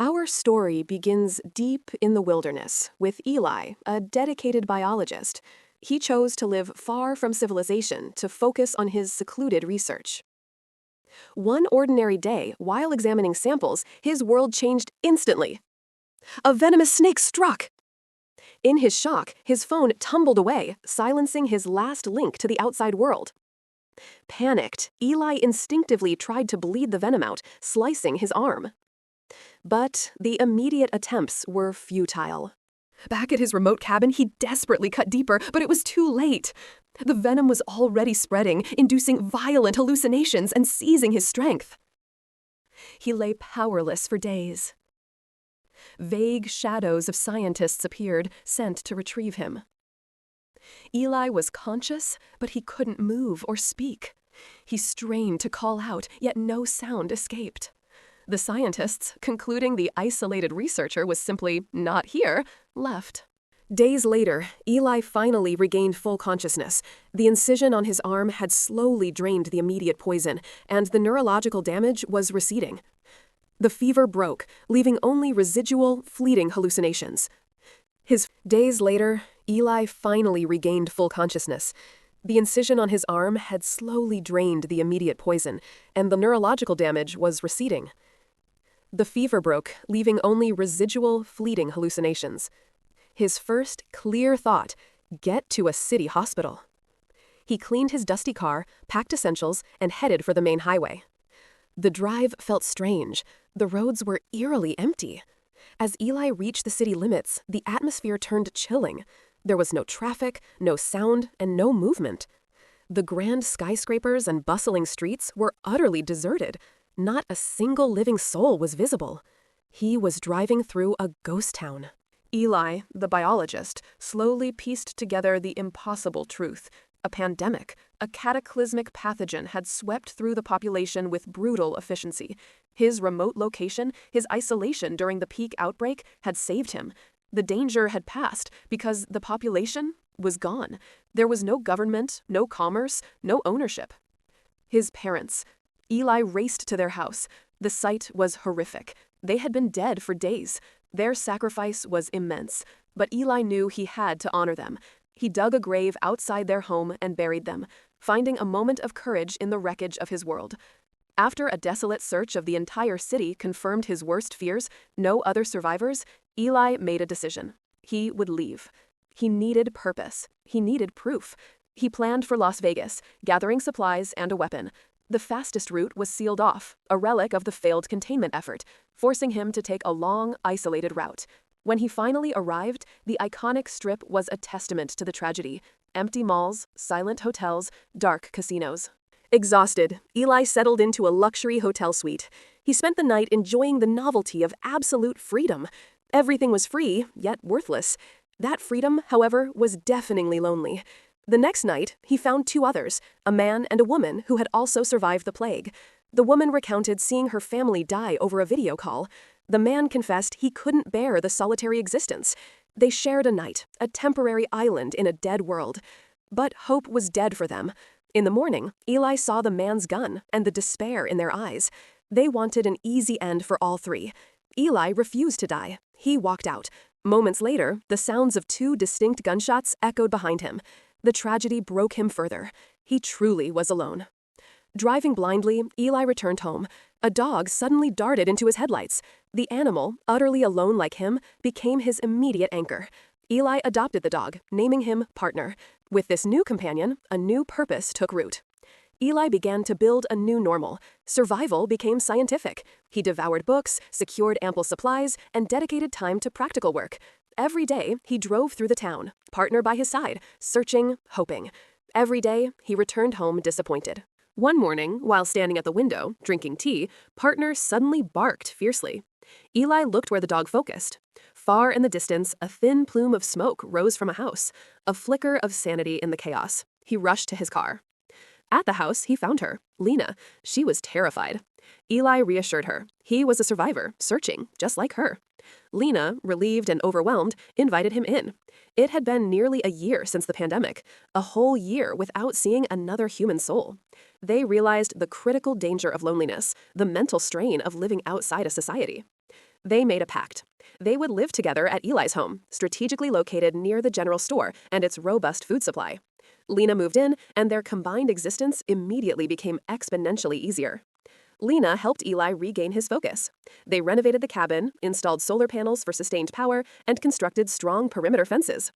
Our story begins deep in the wilderness with Eli, a dedicated biologist. He chose to live far from civilization to focus on his secluded research. One ordinary day, while examining samples, his world changed instantly. A venomous snake struck. In his shock, his phone tumbled away, silencing his last link to the outside world. Panicked, Eli instinctively tried to bleed the venom out, slicing his arm. But the immediate attempts were futile. Back at his remote cabin, he desperately cut deeper, but it was too late. The venom was already spreading, inducing violent hallucinations and seizing his strength. He lay powerless for days. Vague shadows of scientists appeared, sent to retrieve him. Eli was conscious, but he couldn't move or speak. He strained to call out, yet no sound escaped. The scientists, concluding the isolated researcher was simply not here, left. Days later, Eli finally regained full consciousness. The incision on his arm had slowly drained the immediate poison, and the neurological damage was receding. The fever broke, leaving only residual, fleeting hallucinations. Days later, Eli finally regained full consciousness. The incision on his arm had slowly drained the immediate poison, and the neurological damage was receding. The fever broke, leaving only residual, fleeting hallucinations. His first clear thought, get to a city hospital. He cleaned his dusty car, packed essentials, and headed for the main highway. The drive felt strange. The roads were eerily empty. As Eli reached the city limits, the atmosphere turned chilling. There was no traffic, no sound, and no movement. The grand skyscrapers and bustling streets were utterly deserted. Not a single living soul was visible. He was driving through a ghost town. Eli, the biologist, slowly pieced together the impossible truth. A pandemic, a cataclysmic pathogen had swept through the population with brutal efficiency. His remote location, his isolation during the peak outbreak, had saved him. The danger had passed because the population was gone. There was no government, no commerce, no ownership. His parents. Eli raced to their house. The sight was horrific. They had been dead for days. Their sacrifice was immense, but Eli knew he had to honor them. He dug a grave outside their home and buried them, finding a moment of courage in the wreckage of his world. After a desolate search of the entire city confirmed his worst fears, no other survivors, Eli made a decision. He would leave. He needed purpose. He needed proof. He planned for Las Vegas, gathering supplies and a weapon. The fastest route was sealed off, a relic of the failed containment effort, forcing him to take a long, isolated route. When he finally arrived, the iconic strip was a testament to the tragedy. Empty malls, silent hotels, dark casinos. Exhausted, Eli settled into a luxury hotel suite. He spent the night enjoying the novelty of absolute freedom. Everything was free, yet worthless. That freedom, however, was deafeningly lonely. The next night, he found two others, a man and a woman who had also survived the plague. The woman recounted seeing her family die over a video call. The man confessed he couldn't bear the solitary existence. They shared a night, a temporary island in a dead world. But hope was dead for them. In the morning, Eli saw the man's gun and the despair in their eyes. They wanted an easy end for all three. Eli refused to die. He walked out. Moments later, the sounds of two distinct gunshots echoed behind him. The tragedy broke him further. He truly was alone. Driving blindly, Eli returned home. A dog suddenly darted into his headlights. The animal, utterly alone like him, became his immediate anchor. Eli adopted the dog, naming him Partner. With this new companion, a new purpose took root. Eli began to build a new normal. Survival became scientific. He devoured books, secured ample supplies, and dedicated time to practical work. Every day, he drove through the town, Partner by his side, searching, hoping. Every day, he returned home disappointed. One morning, while standing at the window, drinking tea, Partner suddenly barked fiercely. Eli looked where the dog focused. Far in the distance, a thin plume of smoke rose from a house, a flicker of sanity in the chaos. He rushed to his car. At the house, he found her, Lena. She was terrified. Eli reassured her. He was a survivor, searching, just like her. Lena, relieved and overwhelmed, invited him in. It had been nearly a year since the pandemic, a whole year without seeing another human soul. They realized the critical danger of loneliness, the mental strain of living outside a society. They made a pact. They would live together at Eli's home, strategically located near the general store and its robust food supply. Lena moved in, and their combined existence immediately became exponentially easier. Lena helped Eli regain his focus. They renovated the cabin, installed solar panels for sustained power, and constructed strong perimeter fences.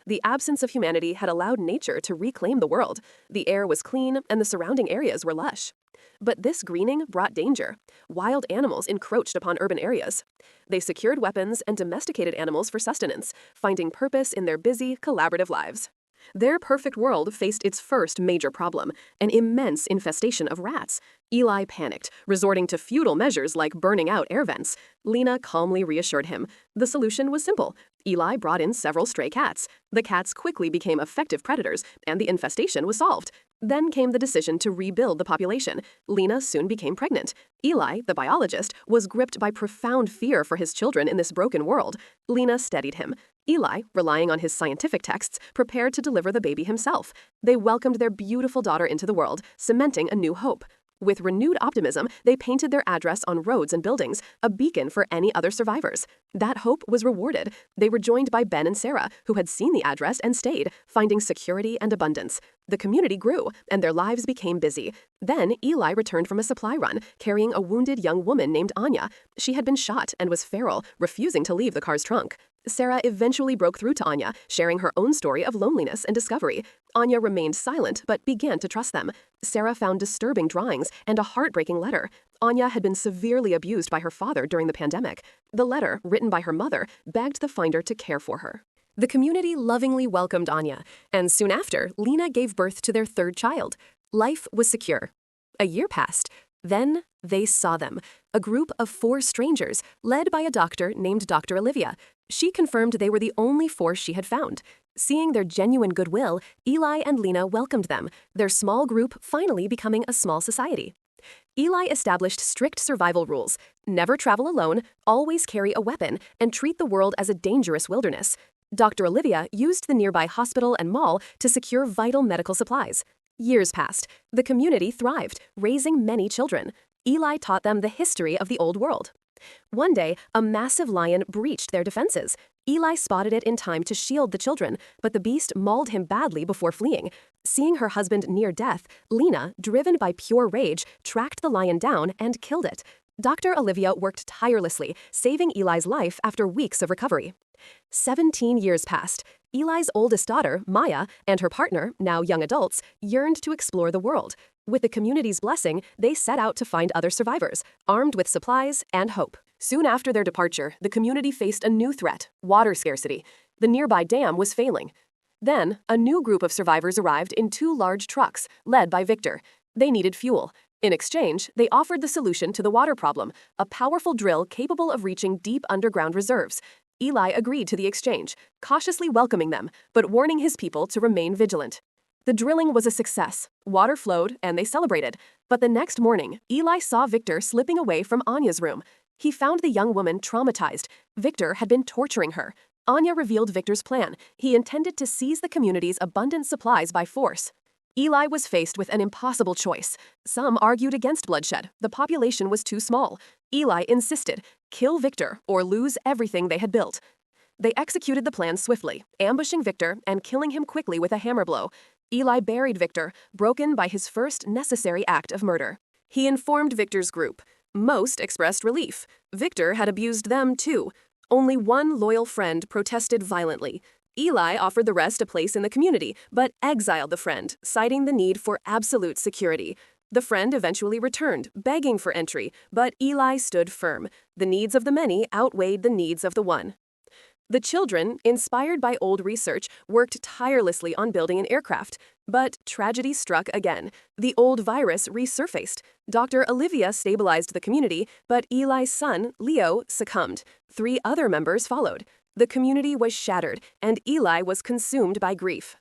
The absence of humanity had allowed nature to reclaim the world. The air was clean, and the surrounding areas were lush. But this greening brought danger. Wild animals encroached upon urban areas. They secured weapons and domesticated animals for sustenance, finding purpose in their busy, collaborative lives. Their perfect world faced its first major problem, an immense infestation of rats. Eli panicked, resorting to futile measures like burning out air vents. Lena calmly reassured him. The solution was simple. Eli brought in several stray cats. The cats quickly became effective predators, and the infestation was solved. Then came the decision to rebuild the population. Lena soon became pregnant. Eli, the biologist, was gripped by profound fear for his children in this broken world. Lena steadied him. Eli, relying on his scientific texts, prepared to deliver the baby himself. They welcomed their beautiful daughter into the world, cementing a new hope. With renewed optimism, they painted their address on roads and buildings, a beacon for any other survivors. That hope was rewarded. They were joined by Ben and Sarah, who had seen the address and stayed, finding security and abundance. The community grew, and their lives became busy. Then Eli returned from a supply run, carrying a wounded young woman named Anya. She had been shot and was feral, refusing to leave the car's trunk. Sarah eventually broke through to Anya, sharing her own story of loneliness and discovery. Anya remained silent, but began to trust them. Sarah found disturbing drawings and a heartbreaking letter. Anya had been severely abused by her father during the pandemic. The letter, written by her mother, begged the finder to care for her. The community lovingly welcomed Anya, and soon after, Lena gave birth to their third child. Life was secure. A year passed. Then they saw them, a group of 4 strangers, led by a doctor named Dr. Olivia. She confirmed they were the only force she had found. Seeing their genuine goodwill, Eli and Lena welcomed them, their small group finally becoming a small society. Eli established strict survival rules: never travel alone, always carry a weapon, and treat the world as a dangerous wilderness. Dr. Olivia used the nearby hospital and mall to secure vital medical supplies. Years passed. The community thrived, raising many children. Eli taught them the history of the old world. One day, a massive lion breached their defenses. Eli spotted it in time to shield the children, but the beast mauled him badly before fleeing. Seeing her husband near death, Lena, driven by pure rage, tracked the lion down and killed it. Dr. Olivia worked tirelessly, saving Eli's life after weeks of recovery. 17 years passed. Eli's oldest daughter, Maya, and her partner, now young adults, yearned to explore the world. With the community's blessing, they set out to find other survivors, armed with supplies and hope. Soon after their departure, the community faced a new threat: water scarcity. The nearby dam was failing. Then, a new group of survivors arrived in 2 large trucks, led by Victor. They needed fuel. In exchange, they offered the solution to the water problem: a powerful drill capable of reaching deep underground reserves. Eli agreed to the exchange, cautiously welcoming them, but warning his people to remain vigilant. The drilling was a success. Water flowed, and they celebrated. But the next morning, Eli saw Victor slipping away from Anya's room. He found the young woman traumatized. Victor had been torturing her. Anya revealed Victor's plan. He intended to seize the community's abundant supplies by force. Eli was faced with an impossible choice. Some argued against bloodshed. The population was too small. Eli insisted: kill Victor or lose everything they had built. They executed the plan swiftly, ambushing Victor and killing him quickly with a hammer blow. Eli buried Victor, broken by his first necessary act of murder. He informed Victor's group. Most expressed relief. Victor had abused them too. Only one loyal friend protested violently. Eli offered the rest a place in the community, but exiled the friend, citing the need for absolute security. The friend eventually returned, begging for entry, but Eli stood firm. The needs of the many outweighed the needs of the one. The children, inspired by old research, worked tirelessly on building an aircraft. But tragedy struck again. The old virus resurfaced. Dr. Olivia stabilized the community, but Eli's son, Leo, succumbed. 3 other members followed. The community was shattered, and Eli was consumed by grief.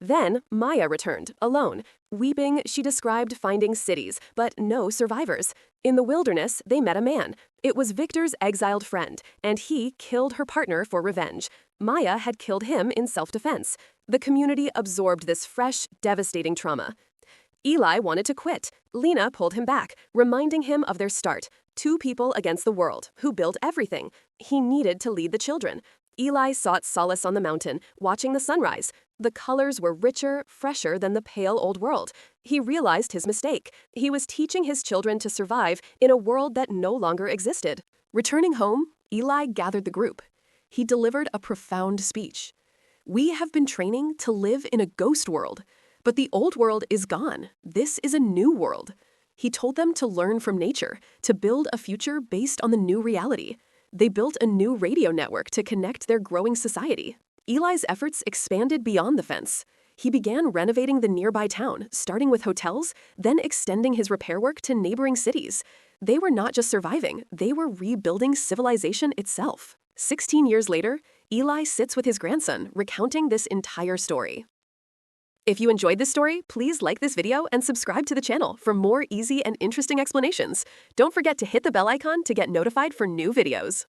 Then Maya returned, alone. Weeping, she described finding cities, but no survivors. In the wilderness, they met a man. It was Victor's exiled friend, and he killed her partner for revenge. Maya had killed him in self-defense. The community absorbed this fresh, devastating trauma. Eli wanted to quit. Lena pulled him back, reminding him of their start. 2 people against the world, who built everything. He needed to lead the children. Eli sought solace on the mountain, watching the sunrise. The colors were richer, fresher than the pale old world. He realized his mistake. He was teaching his children to survive in a world that no longer existed. Returning home, Eli gathered the group. He delivered a profound speech. "We have been training to live in a ghost world, but the old world is gone. This is a new world." He told them to learn from nature, to build a future based on the new reality. They built a new radio network to connect their growing society. Eli's efforts expanded beyond the fence. He began renovating the nearby town, starting with hotels, then extending his repair work to neighboring cities. They were not just surviving, they were rebuilding civilization itself. 16 years later, Eli sits with his grandson, recounting this entire story. If you enjoyed this story, please like this video and subscribe to the channel for more easy and interesting explanations. Don't forget to hit the bell icon to get notified for new videos.